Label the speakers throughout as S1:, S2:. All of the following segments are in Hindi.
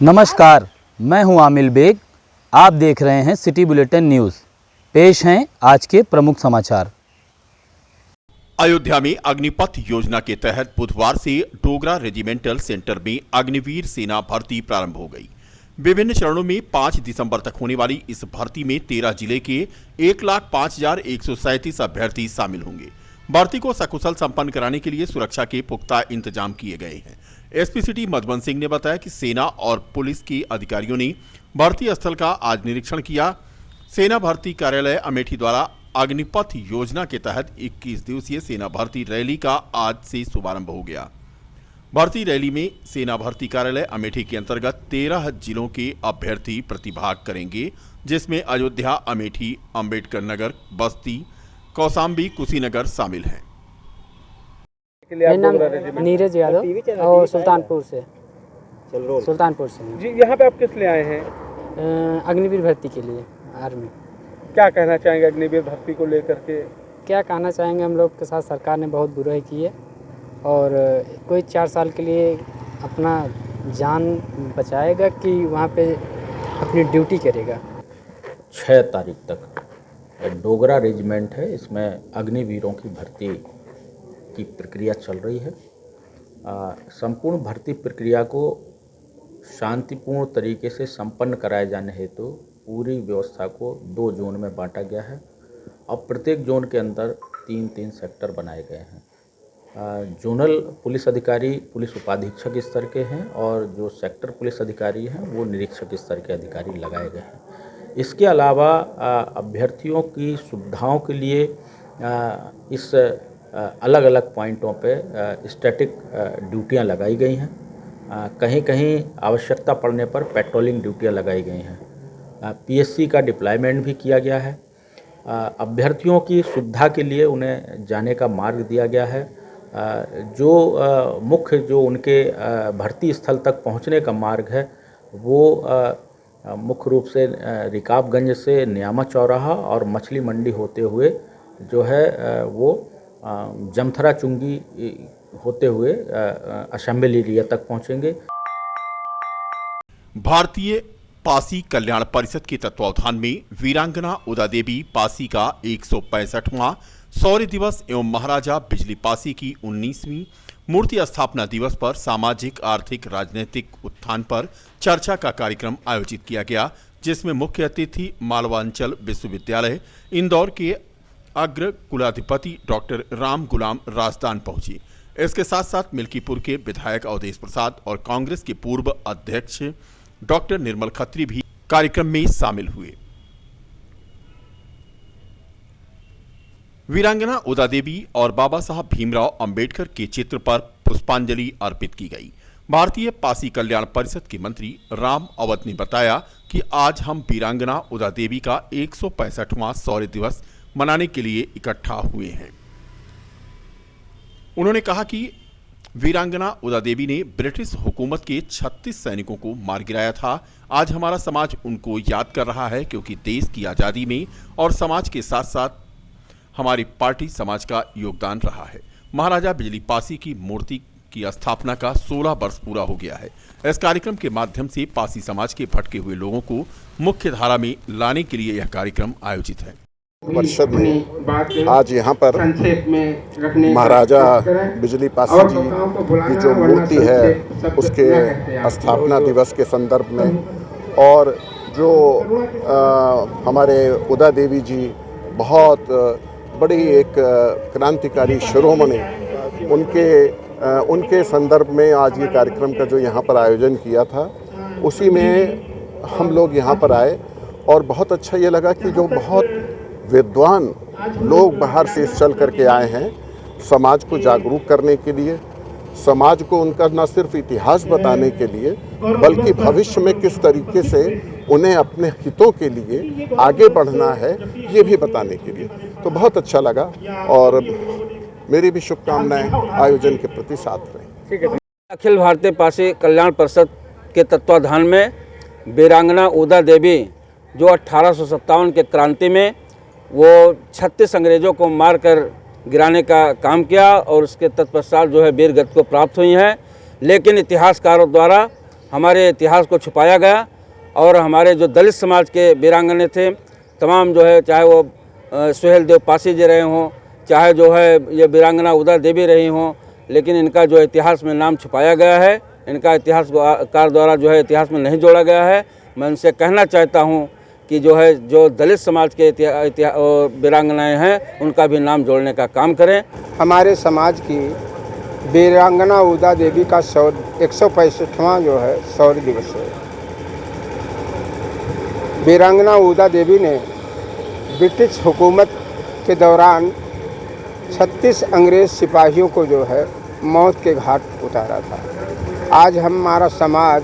S1: नमस्कार, मैं हूं आमिल बेग। आप देख रहे हैं सिटी बुलेटिन न्यूज़। पेश हैं आज के प्रमुख समाचार।
S2: अयोध्या में अग्निपथ योजना के तहत बुधवार से डोगरा रेजिमेंटल सेंटर में अग्निवीर सेना भर्ती प्रारंभ हो गई। विभिन्न चरणों में 5 दिसंबर तक होने वाली इस भर्ती में 13 जिले के 1,05,137 अभ्यर्थी शामिल होंगे। भर्ती को सकुशल संपन्न कराने के लिए सुरक्षा के पुख्ता इंतजाम किए गए हैं। एसपी सिटी मधुबन सिंह ने बताया कि सेना और पुलिस के अधिकारियों ने भर्ती स्थल का आज निरीक्षण किया। सेना भर्ती कार्यालय अमेठी द्वारा अग्निपथ योजना के तहत 21 दिवसीय सेना भर्ती रैली का आज से शुभारंभ हो गया। भर्ती रैली में सेना भर्ती कार्यालय अमेठी के अंतर्गत 13 जिलों के अभ्यर्थी प्रतिभाग करेंगे, जिसमें अयोध्या, अमेठी, अंबेडकर नगर, बस्ती, कौसाम्बी, कुशीनगर शामिल हैं।
S3: मेरा नाम नीरज यादव और सुल्तानपुर से
S4: जी। यहाँ पे आप किस लिए आए हैं?
S3: अग्निवीर भर्ती के लिए आर्मी।
S4: क्या कहना चाहेंगे अग्निवीर भर्ती को लेकर के?
S3: क्या कहना चाहेंगे, हम लोग के साथ सरकार ने बहुत बुराई की है और कोई 4 साल के लिए अपना जान बचाएगा कि वहाँ पे अपनी ड्यूटी करेगा।
S5: 6 तारीख तक डोगरा रेजिमेंट है, इसमें अग्निवीरों की भर्ती की प्रक्रिया चल रही है। संपूर्ण भर्ती प्रक्रिया को शांतिपूर्ण तरीके से संपन्न कराए जाने हेतु पूरी व्यवस्था को 2 जोन में बांटा गया है और प्रत्येक जोन के अंदर 3-3 सेक्टर बनाए गए हैं। जोनल पुलिस अधिकारी पुलिस उपाधीक्षक स्तर के हैं और जो सेक्टर पुलिस अधिकारी हैं वो निरीक्षक स्तर के अधिकारी लगाए गए हैं। इसके अलावा अभ्यर्थियों की सुविधाओं के लिए इस अलग अलग पॉइंटों पे स्टैटिक ड्यूटियां लगाई गई हैं। कहीं कहीं आवश्यकता पड़ने पर पेट्रोलिंग ड्यूटियां लगाई गई हैं। पीएससी का डिप्लॉयमेंट भी किया गया है। अभ्यर्थियों की सुविधा के लिए उन्हें जाने का मार्ग दिया गया है। जो उनके भर्ती स्थल तक पहुंचने का मार्ग है वो मुख्य रूप से रिकाबगंज से न्यामा चौराहा और मछली मंडी होते हुए जो है वो जमथरा चुंगी होते हुए असेंबली एरिया तक पहुंचेंगे।
S2: भारतीय पासी कल्याण परिषद के तत्वावधान में वीरांगना उदा देवी पासी का 165वां शौर्य दिवस एवं महाराजा बिजली पासी की 19वीं मूर्ति स्थापना दिवस पर सामाजिक, आर्थिक, राजनीतिक उत्थान पर चर्चा का कार्यक्रम आयोजित किया गया, जिसमें मुख्य अतिथि मालवांचल विश्वविद्यालय इंदौर के अग्र कुलाधिपति डॉक्टर राम गुलाम राजदान पहुंची। इसके साथ साथ मिल्कीपुर के विधायक अवधेश प्रसाद और कांग्रेस के पूर्व अध्यक्ष डॉक्टर निर्मल खत्री भी कार्यक्रम में शामिल हुए। वीरांगना उदा देवी और बाबा साहब भीमराव अंबेडकर के चित्र पर पुष्पांजलि अर्पित की गई। भारतीय पासी कल्याण परिषद के मंत्री राम अवध ने बताया कि आज हम वीरांगना उदा देवी का 165वां शौर्य दिवस मनाने के लिए इकट्ठा हुए हैं। उन्होंने कहा कि वीरांगना उदा देवी ने ब्रिटिश हुकूमत के 36 सैनिकों को मार गिराया था। आज हमारा समाज उनको याद कर रहा है, क्योंकि देश की आज़ादी में और समाज के साथ साथ हमारी पार्टी समाज का योगदान रहा है। महाराजा बिजली पासी की मूर्ति की स्थापना का 16 वर्ष पूरा हो गया है। इस कार्यक्रम के माध्यम से पासी समाज के भटके हुए लोगों को मुख्य धारा में लाने के लिए यह कार्यक्रम आयोजित है।
S6: परिषद ने आज यहाँ पर महाराजा बिजली पासी जी की जो मूर्ति है उसके स्थापना दिवस के संदर्भ में और जो हमारे उदा देवी जी बहुत बड़ी एक क्रांतिकारी शिरोमणि उनके संदर्भ में आज ये कार्यक्रम का जो यहाँ पर आयोजन किया था उसी में हम लोग यहाँ पर आए और बहुत अच्छा ये लगा कि जो बहुत विद्वान लोग बाहर से चल करके आए हैं समाज को जागरूक करने के लिए, समाज को उनका न सिर्फ इतिहास बताने के लिए बल्कि भविष्य में किस तरीके से उन्हें अपने हितों के लिए आगे बढ़ना है ये भी बताने के लिए। तो बहुत अच्छा लगा और मेरी भी शुभकामनाएं आयोजन के प्रति साथ रही।
S7: अखिल भारतीय पासी कल्याण परिषद के तत्वाधान में वीरांगना उदा देवी जो 1857 के क्रांति में वो 36 अंग्रेज़ों को मारकर गिराने का काम किया और उसके तत्पश्चात जो है वीर गति को प्राप्त हुई हैं। लेकिन इतिहासकारों द्वारा हमारे इतिहास को छुपाया गया और हमारे जो दलित समाज के वीरांगने थे तमाम जो है, चाहे वो सुहेल देव पासी जी रहे हों, चाहे जो है ये वीरांगना उदा देवी रही हों, लेकिन इनका जो इतिहास में नाम छुपाया गया है, इनका इतिहासकार द्वारा जो है इतिहास में नहीं जोड़ा गया है। मैं उनसे कहना चाहता हूं कि जो है जो दलित समाज के वीरांगनाएँ हैं उनका भी नाम जोड़ने का काम करें।
S8: हमारे समाज की वीरांगना उदा देवी का 165वां जो है शौर्य दिवस है। वीरांगना उदा देवी ने ब्रिटिश हुकूमत के दौरान 36 अंग्रेज़ सिपाहियों को जो है मौत के घाट उतारा था। आज हमारा समाज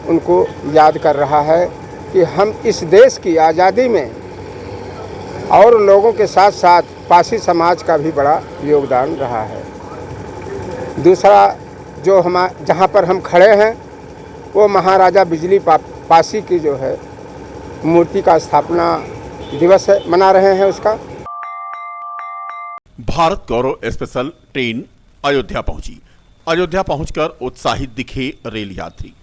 S8: उनको याद कर रहा है कि हम इस देश की आज़ादी में और लोगों के साथ साथ पासी समाज का भी बड़ा योगदान रहा है। दूसरा जो जहाँ पर हम खड़े हैं वो महाराजा बिजली पासी की जो है मूर्ति का स्थापना दिवस है, मना रहे हैं उसका।
S2: भारत गौरव स्पेशल ट्रेन अयोध्या पहुंची। अयोध्या पहुंचकर उत्साहित दिखे रेल यात्री।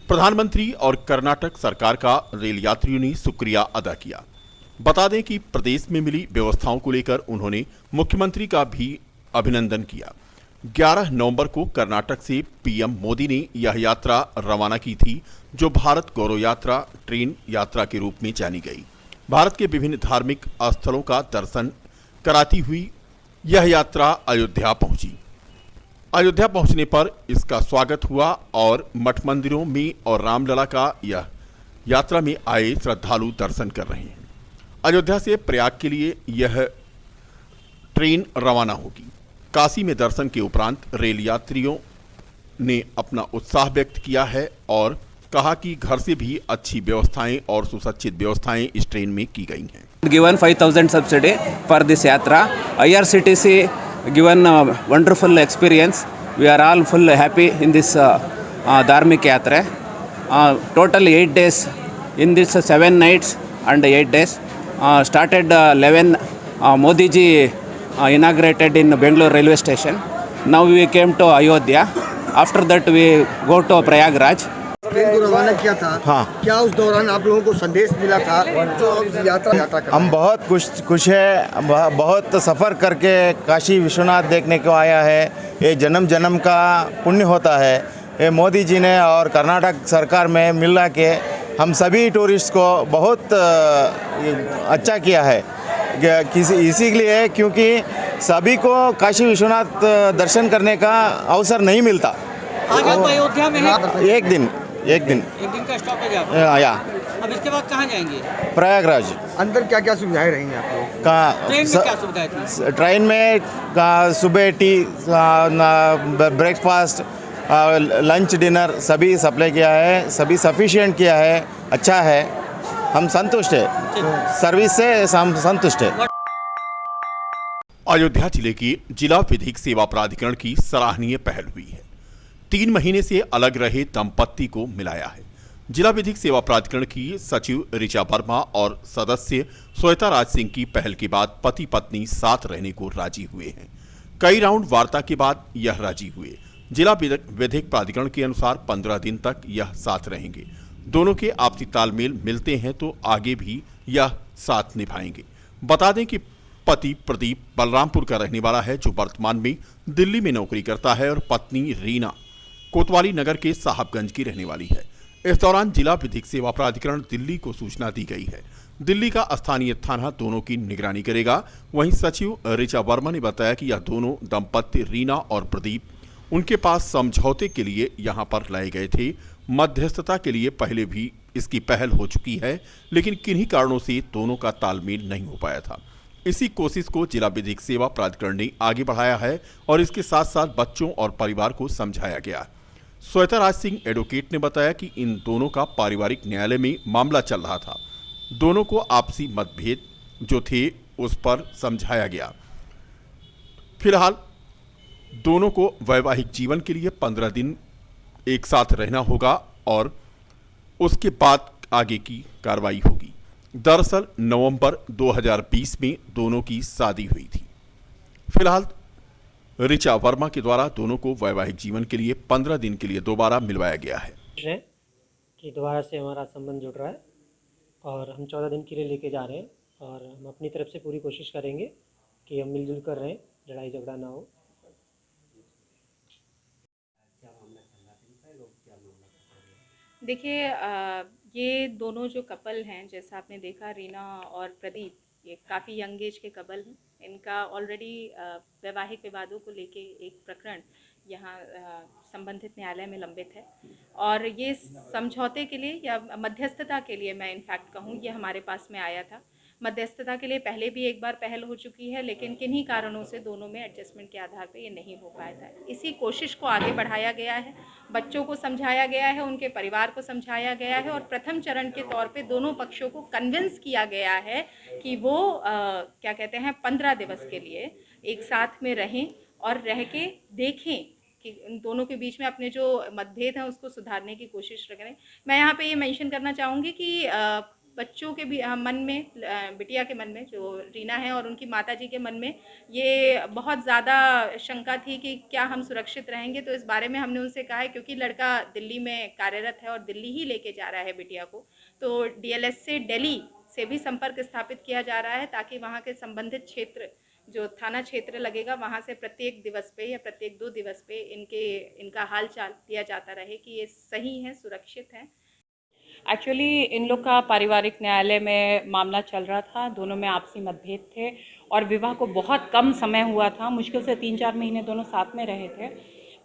S2: प्रधानमंत्री और कर्नाटक सरकार का रेल यात्रियों ने शुक्रिया अदा किया। बता दें कि प्रदेश में मिली व्यवस्थाओं को लेकर उन्होंने मुख्यमंत्री का भी अभिनंदन किया। 11 नवंबर को कर्नाटक से पीएम मोदी ने यह यात्रा रवाना की थी, जो भारत गौरव यात्रा ट्रेन यात्रा के रूप में जानी गई। भारत के विभिन्न धार्मिक स्थलों का दर्शन कराती हुई यह यात्रा अयोध्या पहुंची। अयोध्या पहुंचने पर इसका स्वागत हुआ और मठ मंदिरों में और रामलला का यह यात्रा में आए श्रद्धालु दर्शन कर रहे हैं। अयोध्या से प्रयाग के लिए यह ट्रेन रवाना होगी। काशी में दर्शन के उपरांत रेल यात्रियों ने अपना उत्साह व्यक्त किया है और कहा कि घर से भी अच्छी व्यवस्थाएं और सुसज्जित व्यवस्थाएं इस ट्रेन में की गई हैं।
S9: Given 5,000 subsidy for this yatra, IRCTC given a wonderful experience. We are all full happy in this dharmic yatra. Total 8 days in this 7 nights and 8 days. Started 11 Modi ji inaugurated in Bangalore railway station. Now we came to Ayodhya. After that we go to Prayagraj.
S10: Train को रवाना किया था। हाँ। क्या उस दौरान आप लोगों को संदेश मिला था जो यात्रा कर? हम बहुत खुश है। बहुत सफ़र करके काशी विश्वनाथ देखने को आया है। ये जन्म जन्म का पुण्य होता है। ये मोदी जी ने और कर्नाटक सरकार में मिला के हम सभी टूरिस्ट को बहुत अच्छा किया है। इसीलिए क्योंकि सभी को काशी विश्वनाथ दर्शन करने का अवसर नहीं मिलता।
S11: आज आप अयोध्या में हैं?
S10: एक दिन
S11: का स्टॉपेज है
S10: आया।
S11: अब इसके बाद कहाँ जाएंगे?
S10: प्रयागराज। अंदर क्या क्या सुविधाएं रहेंगी आप लोग का?
S11: ट्रेन में क्या सुविधाएं थी?
S10: ट्रेन में सुबह टी, ब्रेकफास्ट, लंच, डिनर सभी सप्लाई किया है। सभी सफिशिएंट किया है। अच्छा है, हम संतुष्ट है। सर्विस से हम संतुष्ट है।
S2: अयोध्या जिले की जिला विधिक सेवा प्राधिकरण की सराहनीय पहल हुई है। 3 महीने से अलग रहे दंपत्ति को मिलाया है। जिला विधिक सेवा प्राधिकरण की सचिव ऋचा वर्मा और सदस्य श्वेता राज सिंह की पहल के बाद पति पत्नी साथ रहने को राजी हुए हैं। कई राउंड वार्ता के बाद यह राजी हुए। जिला विधिक प्राधिकरण के अनुसार 15 दिन तक यह साथ रहेंगे। दोनों के आपसी तालमेल मिलते हैं तो आगे भी यह साथ निभाएंगे। बता दें कि पति प्रदीप बलरामपुर का रहने वाला है, जो वर्तमान में दिल्ली में नौकरी करता है, और पत्नी रीना कोतवाली नगर के साहबगंज की रहने वाली है। इस दौरान जिला विधिक सेवा प्राधिकरण दिल्ली को सूचना दी गई है। दिल्ली का स्थानीय थाना दोनों की निगरानी करेगा। वहीं सचिव ऋचा वर्मा ने बताया कि यह दोनों दंपत्ति रीना और प्रदीप उनके पास समझौते के लिए यहां पर लाए गए थे। मध्यस्थता के लिए पहले भी इसकी पहल हो चुकी है, लेकिन किन्हीं कारणों से दोनों का तालमेल नहीं हो पाया था। इसी कोशिश को जिला विधिक सेवा प्राधिकरण ने आगे बढ़ाया है और इसके साथ साथ बच्चों और परिवार को समझाया गया। श्वेता राज सिंह एडवोकेट ने बताया कि इन दोनों का पारिवारिक न्यायालय में मामला चल रहा था। दोनों को आपसी मतभेद जो थे उस पर समझाया गया। फिलहाल दोनों को वैवाहिक जीवन के लिए 15 दिन एक साथ रहना होगा और उसके बाद आगे की कार्रवाई होगी। दरअसल नवंबर 2020 में दोनों की शादी हुई थी। फिलहाल ऋचा वर्मा के द्वारा दोनों को वैवाहिक जीवन के लिए 15 दिन के लिए दोबारा मिलवाया गया है।
S12: हैं कि दोबारा से हमारा संबंध जुड़ रहा है और हम 14 दिन के लिए लेके जा रहे हैं और हम अपनी तरफ से पूरी कोशिश करेंगे कि हम मिलजुल कर रहें, लड़ाई झगड़ा ना हो।
S13: देखिए, ये दोनों जो कपल हैं, जैसा आपने देखा, रीना और प्रदीप, ये काफ़ी यंग एज के कपल हैं। इनका ऑलरेडी वैवाहिक विवादों को लेके एक प्रकरण यहाँ संबंधित न्यायालय में लंबित है और ये समझौते के लिए या मध्यस्थता के लिए, मैं इनफैक्ट कहूँ, ये हमारे पास में आया था। मध्यस्थता के लिए पहले भी एक बार पहल हो चुकी है, लेकिन किन्हीं कारणों से दोनों में एडजस्टमेंट के आधार पे ये नहीं हो पाया था। इसी कोशिश को आगे बढ़ाया गया है, बच्चों को समझाया गया है, उनके परिवार को समझाया गया है और प्रथम चरण के तौर पे दोनों पक्षों को कन्विंस किया गया है कि वो क्या कहते हैं 15 दिवस के लिए एक साथ में रहें और रह के देखें कि इन दोनों के बीच में अपने जो मतभेद हैं उसको सुधारने की कोशिश करें। मैं यहाँ पे ये मेंशन करना चाहूँगी कि बच्चों के भी मन में, बिटिया के मन में, जो रीना है और उनकी माताजी के मन में ये बहुत ज़्यादा शंका थी कि क्या हम सुरक्षित रहेंगे। तो इस बारे में हमने उनसे कहा है, क्योंकि लड़का दिल्ली में कार्यरत है और दिल्ली ही लेके जा रहा है बिटिया को, तो डीएलएस से दिल्ली से भी संपर्क स्थापित किया जा रहा है ताकि वहाँ के संबंधित क्षेत्र, जो थाना क्षेत्र लगेगा, वहाँ से प्रत्येक दिवस पे या प्रत्येक 2 दिवस पे इनका हाल चाल दिया जाता रहे कि ये सही हैं, सुरक्षित हैं।
S14: एक्चुअली इन लोग का पारिवारिक न्यायालय में मामला चल रहा था, दोनों में आपसी मतभेद थे और विवाह को बहुत कम समय हुआ था, मुश्किल से 3-4 महीने दोनों साथ में रहे थे।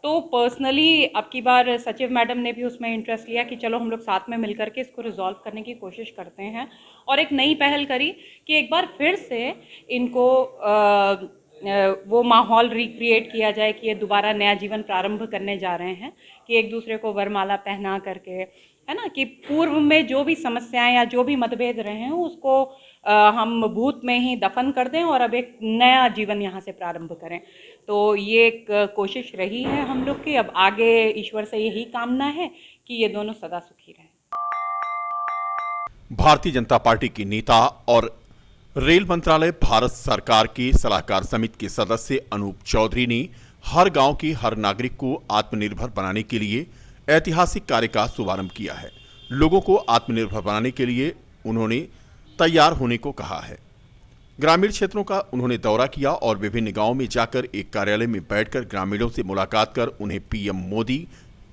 S14: तो पर्सनली अब की बार सचिव मैडम ने भी उसमें इंटरेस्ट लिया कि चलो हम लोग साथ में मिलकर के इसको रिजॉल्व करने की कोशिश करते हैं और एक नई पहल करी कि एक बार फिर से इनको वो माहौल रिक्रिएट किया जाए कि ये दोबारा नया जीवन प्रारंभ करने जा रहे हैं, कि एक दूसरे को वरमाला पहना करके, है ना, कि पूर्व में जो भी समस्याएं या जो भी मतभेद रहे हैं उसको हम भूत में ही दफन कर दें और अब एक नया जीवन यहाँ से प्रारंभ करें। तो ये एक कोशिश रही है हम लोग की। अब आगे ईश्वर से यही कामना है कि ये दोनों सदा सुखी रहें।
S2: भारतीय जनता पार्टी की नेता और रेल मंत्रालय भारत सरकार के सलाहकार समिति के सदस्य अनूप चौधरी ने हर गांव के हर नागरिक को आत्मनिर्भर बनाने के लिए ऐतिहासिक कार्य का शुभारंभ किया है। लोगों को आत्मनिर्भर बनाने के लिए उन्होंने तैयार होने को कहा है। ग्रामीण क्षेत्रों का उन्होंने दौरा किया और विभिन्न गांवों में जाकर एक कार्यालय में बैठकर ग्रामीणों से मुलाकात कर उन्हें पीएम मोदी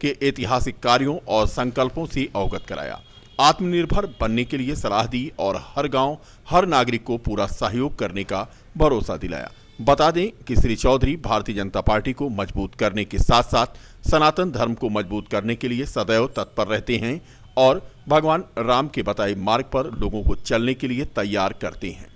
S2: के ऐतिहासिक कार्यों और संकल्पों से अवगत कराया। आत्मनिर्भर बनने के लिए सलाह दी और हर गांव हर नागरिक को पूरा सहयोग करने का भरोसा दिलाया। बता दें कि श्री चौधरी भारतीय जनता पार्टी को मजबूत करने के साथ साथ सनातन धर्म को मजबूत करने के लिए सदैव तत्पर रहते हैं और भगवान राम के बताए मार्ग पर लोगों को चलने के लिए तैयार करते हैं।